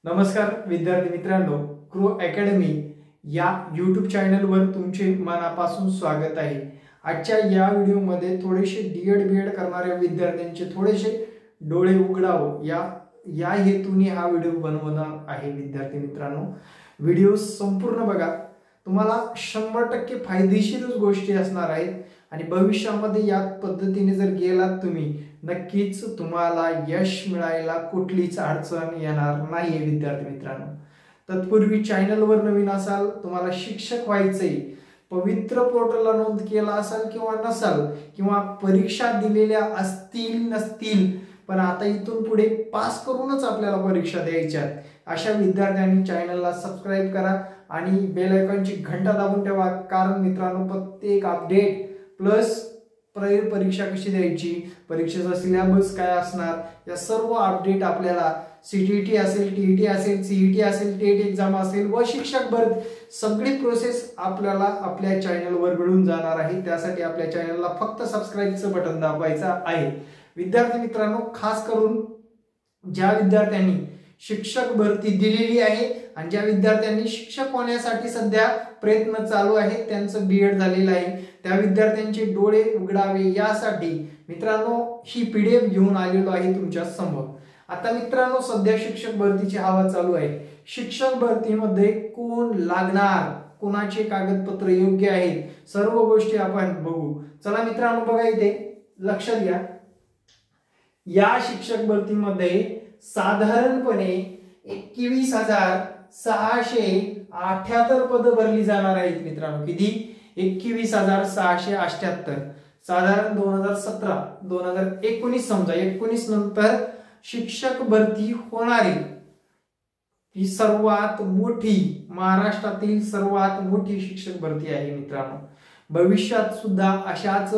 नमस्कार विद्यार्थी मित्रांनो, क्रो अकॅडमी या यूट्यूब चॅनलवर तुमचे मनापासून स्वागत आहे। आजच्या या व्हिडिओमध्ये थोडेसे डीएड करणाऱ्या विद्यार्थ्यांचे थोडेसे डोळे उघडावं या हेतूने हा व्हिडिओ बनवणार आहे। विद्यार्थी मित्रांनो, व्हिडिओ संपूर्ण बघा, तुम्हाला 100% फायदेशीर गोष्टी असणार आहेत आणि भविष्यामध्ये या पद्धतीने जर गेलात तुम्ही नक्कीच तुम्हाला यश मिळायला कुठलीच अडचण येणार नाही। विद्यार्थी मित्रांनो, तत्पूर्वी चॅनलवर नवीन असाल, तुम्हाला शिक्षक व्हायचे, पवित्र पोर्टलला नोंद केला असाल किंवा नसाल, किंवा परीक्षा दिलेल्या असतील नसतील पण आता इथून पुढे पास करूनच आपल्याला परीक्षा द्यायच्या, अशा विद्यार्थ्यांनी चॅनलला सबस्क्राइब करा आणि बेल आयकॉनची घंटा दाबून ठेवा। कारण मित्रांनो, प्रत्येक अपडेट प्लस परीक्षा कशी द्यायची, परीक्षेचा सिलेबस काय असणार, या सर्व अपडेट आपल्याला सीटीटी असेल, टीईटी असेल, सीईटी असेल, टेट एग्जाम असेल व शिक्षक भरती सगळी प्रोसेस आपल्याला आपल्या चॅनलवर मिळून जाणार आहे। त्यासाठी आपल्या चॅनलला फक्त सबस्क्राइबचं बटन दाबायचं आहे। विद्यार्थी मित्रांनो, खास करून ज्या विद्यार्थ्यांनी शिक्षक भरती दिलेली आहे आणि ज्या विद्यार्थ्यांनी शिक्षक होण्यासाठी सध्या प्रयत्न चालू आहेत, त्यांचं बीएड झालेलं आहे, त्या विद्यार्थ्यांचे डोळे उघडावे यासाठी मित्रांनो ही पीडीएफ घेऊन आलेलो आहे तुमच्या समोर। आता मित्रांनो, सध्या शिक्षक भरतीची हवा चालू आहे। शिक्षक भरतीमध्ये कोण लागणार, कोणाचे कागदपत्र योग्य आहेत, सर्व गोष्टी आपण बघू। चला मित्रांनो, बघा इथे लक्षात घ्या, या शिक्षक भरतीमध्ये साधारणपणे 21,678 पद भरली जाणार आहेत। मित्रांनो, किती? 21,678। साधारण 2017-2019 समजा, 19 नंतर शिक्षक भरती होणारी ही सर्वात मोठी, महाराष्ट्रातील सर्वात मोठी शिक्षक भरती आहे। मित्रांनो, भविष्यात सुद्धा अशाच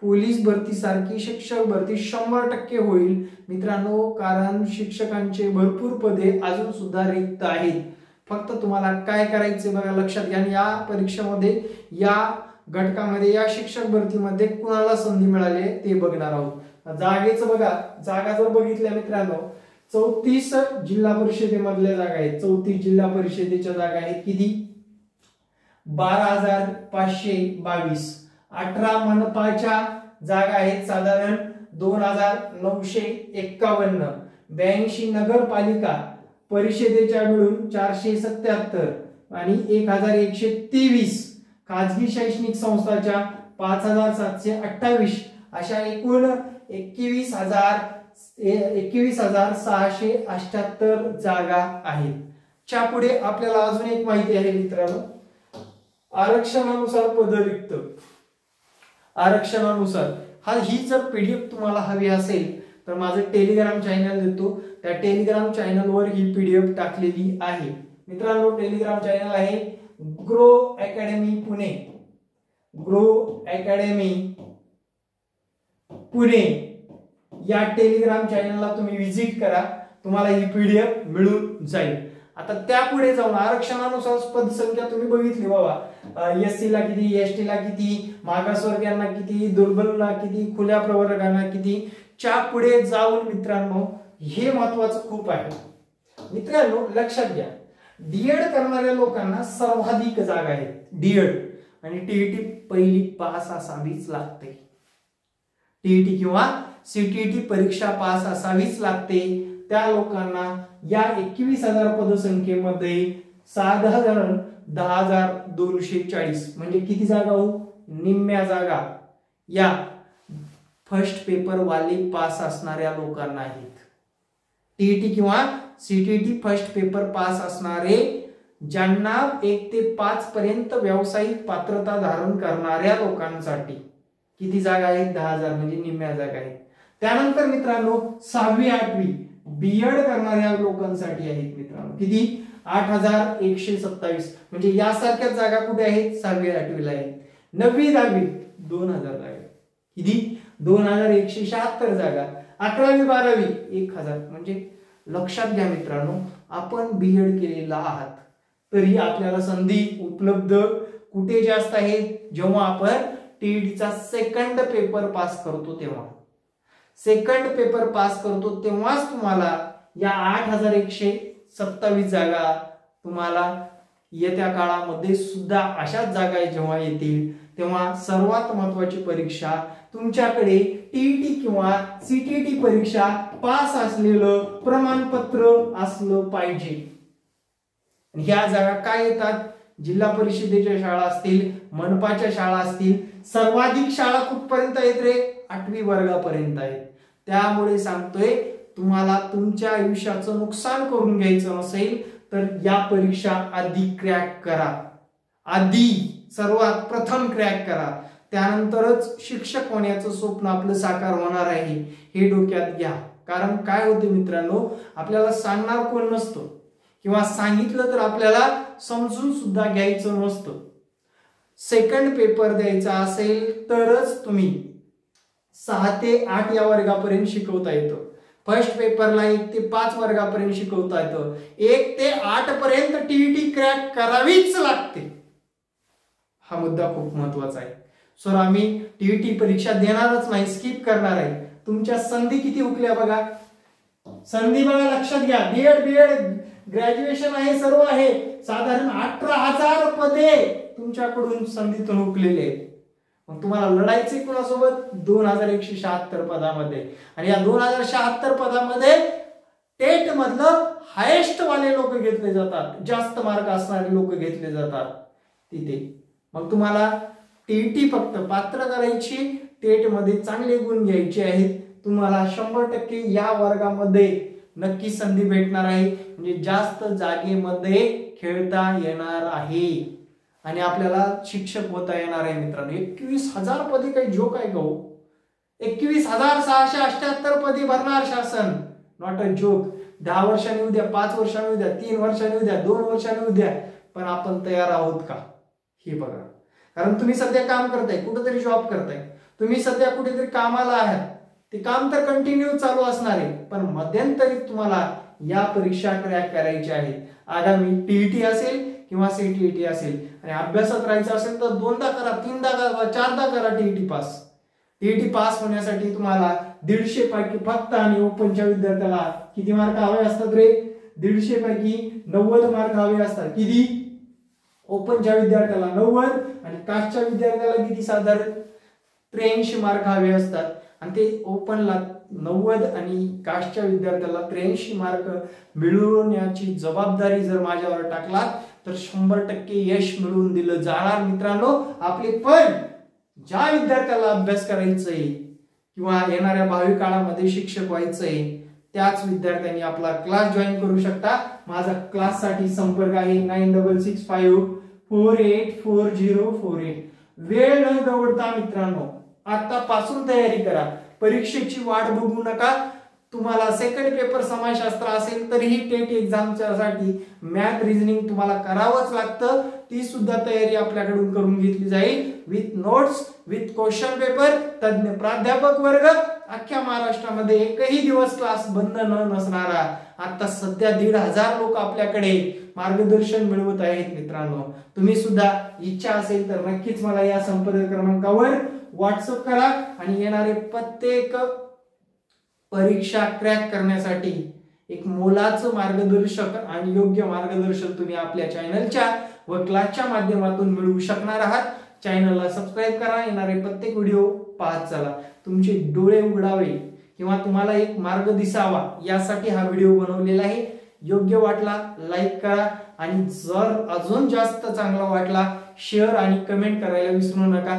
पोलीस भरती सारखी शिक्षक भरती 100% होईल मित्रांनो, कारण शिक्षकांचे भरपूर पदे अजून सुद्धा रिक्त आहेत। फक्त तुम्हाला काय करायचे बघा, लक्षात घ्या, या परीक्षेमध्ये, या घटकामध्ये, या शिक्षक भरतीमध्ये कुणाला संधी मिळाली ते बघणार आहोत। जागेचं बघा, जागा जर बघितल्या मित्रांनो, 34 जिल्हा परिषदेमधल्या जागा आहेत। 34 जिल्हा परिषदेच्या जागा आहेत, किती? 12,522। 18 मनपाच्या जागा आहेत, साधारण 2,951। 82 नगरपालिका परिषदेच्या मिळून 477 आणि 1,123 खाजगी शैक्षणिक संस्थाच्या 5,728 अशा एकूण 21,678 जागा आहेत। च्या पुढे आपल्याला अजून एक माहिती आहे मित्रांनो, आरक्षणानुसार पद रिक्त। आरक्षणानुसार ही जर पीडीएफ तुम्हाला हवी असेल तर माझं टेलिग्राम चॅनल देतो, त्या टेलिग्राम चॅनलवर ही पीडीएफ टाकलेली आहे। मित्रांनो, टेलिग्राम चॅनल आहे grow academy Pune. Grow academy Pune या टेलिग्राम चॅनलला तुम्ही व्हिजिट करा, तुम्हाला ही पीडीएफ मिळून जाईल। आता त्यापुढे जाऊन आरक्षणानुसार पदसंख्या तुम्ही बघितली बाबा, एससी ला किती, एसटी ला किती, मागासवर्गीयांना किती, दुर्बलला किती, खुल्या प्रवर्गांना किती, च्या पुढे जाऊन मित्रांनो हे महत्वाचं खूप आहे। मित्रांनो लक्षात घ्या, डीएड करणाऱ्या लोकांना सर्वाधिक जागा आहेत। डीएड आणि टीईटी पहिली पास असावीच लागते, टीईटी किंवा सीटीटी परीक्षा पास असावीच लागते। त्या लोकांना या 21,000 पदसंख्येमध्ये साधारण 10,240 म्हणजे किती जागा हो? निम्म्या जागा या फर्स्ट पेपर वाले पास असणाऱ्या लोकांना आहेत। टीईटी किंवा सीटीटी फर्स्ट पेपर पास असणारे, ज्यांना 1 ते 5 पर्यंत व्यावसायिक पात्रता धारण करणाऱ्या लोकांसाठी किती जागा आहेत? 10,000 म्हणजे निम्म्या जागा आहेत। त्यानंतर मित्रांनो 6वी-8वी बीएड करणाऱ्या लोकांसाठी आहेत मित्रांनो, किती? 8,127 म्हणजे यासारख्या जागा कुठे आहेत? 6वी-8वी ला आहेत। 9वी-10वी 2,000 जागा, किती? 2,176 जागा। 11वी-12वी 1,000 म्हणजे लक्षात घ्या मित्रांनो, आपण बीएड केलेला आहात तरी आपल्याला संधी उपलब्ध कुठे जास्त आहेत? जेव्हा आपण टीईटीचा सेकंड पेपर पास करतो तेव्हा। सेकंड पेपर पास करतो तेव्हाच तुम्हाला या 8,176 27 जागा तुम्हाला येत्या काळामध्ये सुद्धा अशाच जागा जेव्हा येतील तेव्हा सर्वात महत्वाची परीक्षा तुमच्याकडे टीईटी किंवा सीटीईटी परीक्षा पास असलेलं प्रमाणपत्र असलं पाहिजे। ह्या जागा काय येतात? जिल्हा परिषदेच्या शाळा असतील, मनपाच्या शाळा असतील, सर्वाधिक शाळा कुठपर्यंत आहेत रे? 8वी वर्गापर्यंत आहेत। त्यामुळे सांगतोय तुम्हाला तुमच्या आयुष्याचं नुकसान करून घ्यायचं नसेल तर या परीक्षा आधी क्रॅक करा, आधी सर्वात प्रथम क्रॅक करा, त्यानंतरच शिक्षक होण्याचं स्वप्न आपलं साकार होणार आहे हे डोक्यात घ्या। कारण काय होते मित्रांनो, आपल्याला सांगणार कोण नसतं किंवा सांगितलं तर आपल्याला समजून सुद्धा घ्यायचं नसतं। सेकंड पेपर द्यायचा असेल तरच तुम्ही 6 ते 8 या वर्गापर्यंत शिकवता येतं। फर्स्ट पेपरला 1 ते 5 वर्गापर्यंत शिकवता येतं। 1 ते 8 पर्यंत टीईटी क्रॅक करावीच लागते। हा मुद्दा खूप महत्वाचा आहे। सर आम्ही टीईटी परीक्षा देणारच नाही, स्किप करणार आहे। तुमच्या संधी किती हुकल्या बघा, संधी बघा, लक्षात घ्या। बीएड ग्रॅज्युएशन आहे, सर्व आहे, साधारण 18,000 पदे तुमच्याकडून संधीतून हुकलेले आहेत। मग तुम्हाला लढायचे कोणासोबत? 2176 पदामध्ये। आणि या 2076 पदामध्ये टेट मधलं हायेस्ट वाले लोक घेतले जातात, जास्त मार्क असणारे लोक घेतले जातात तिथे। मग तुम्हाला टीईटी फक्त पात्र करायची, टेट मध्ये चांगले गुण घ्यायचे आहेत, तुम्हाला 100% या वर्गामध्ये नक्की संधी भेटणार आहे। म्हणजे जास्त जागेमध्ये खेळता येणार आहे आणि आपल्याला शिक्षक होता येणार आहे मित्रांनो। 21,000 पदे काही जोक आहे का हो? 21,678 पदे भरणार शासन, नॉट अ जोक। 10 वर्षांनी उद्या, 5 वर्षांनी उद्या, 3 वर्षांनी उद्या, 2 वर्षांनी उद्या, पण आपण तयार आहोत का हे बघा। कारण तुम्ही सध्या काम करताय, कुठेतरी जॉब करताय, तुम्ही सध्या कुठेतरी कामाला आहात, ते काम तर कंटिन्यू चालू असणार आहे, पण मध्यंतरी तुम्हाला या परीक्षा क्रॅक करायच्या आहेत। आगामी टीईटी असेल किंवा सीटीईटी असेल आणि अभ्यासात राहायचं असेल तर 2दा करा, 3दा करा, 4दा करा टीईटी पास। टीईटी पास होण्यासाठी तुम्हाला 150 पैकी फक्त आणि ओपनच्या विद्यार्थ्याला किती मार्क हवे असतात रे? 150 पैकी 90 मार्क हवे असतात। किती? ओपनच्या विद्यार्थ्याला 90 आणि कास्टच्या विद्यार्थ्याला किती? साधारण 83 मार्क हवे असतात। आणि ते ओपनला 90 आणि कास्टच्या विद्यार्थ्याला 83 मार्क मिळवण्याची जबाबदारी जर माझ्यावर टाकला तर 100% यश मिळवून दिलं जाणार मित्रांनो। आपले पण ज्या विद्यार्थ्याला अभ्यास करायचंय किंवा येणाऱ्या भावी काळामध्ये शिक्षक व्हायचंय त्याच विद्यार्थ्यांनी आपला क्लास जॉईन करू शकता। माझा क्लास साठी संपर्क आहे 9665484048। वेळ न गवडता मित्रांनो आतापासून तयारी करा, परीक्षेची वाट बघू नका। तुम्हाला सेकंड पेपर समाजशास्त्र असेल तरीही टेट एक्झामच्या साठी मॅथ रिझनिंग तुम्हाला करावंच लागतं, ती सुद्धा तयारी आपल्याकडून करून घेतली जाईल with notes, with question paper, तज्ञ प्राध्यापक वर्ग, अख्ख्या महाराष्ट्रामध्ये एकही दिवस क्लास बंद न नसणारा। आता सध्या 1,500 लोक आपल्याकडे मार्गदर्शन मिळवत आहेत मित्रांनो। तुम्ही सुद्धा इच्छा असेल तर नक्कीच मला या संपर्क क्रमांकावर व्हॉट्सअप करा आणि येणारे प्रत्येक परीक्षा क्रॅक करण्यासाठी एक मोलाचं मार्गदर्शक आणि योग्य मार्गदर्शन तुम्ही आपल्या चॅनलच्या व क्लासच्या माध्यमातून मिळवू शकणार आहात। चॅनलला सबस्क्राइब करा, येणारे प्रत्येक व्हिडिओ पाहत चला, तुमचे डोळे उघडावे किंवा तुम्हाला एक मार्ग दिसावा यासाठी हा व्हिडिओ बनवलेला आहे। योग्य वाटला लाईक करा आणि जर अजून जास्त चांगला वाटला शेअर आणि कमेंट करायला विसरू नका,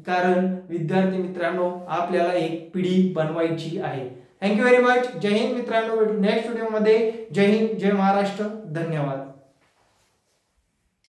कारण विद्यार्थी मित्रांनो आपल्याला एक पिढी बनवायची आहे। Thank you very much. जय हिंद मित्रांनो, भेटू नेक्स्ट व्हिडिओ मध्ये। जय हिंद, जय महाराष्ट्र, धन्यवाद।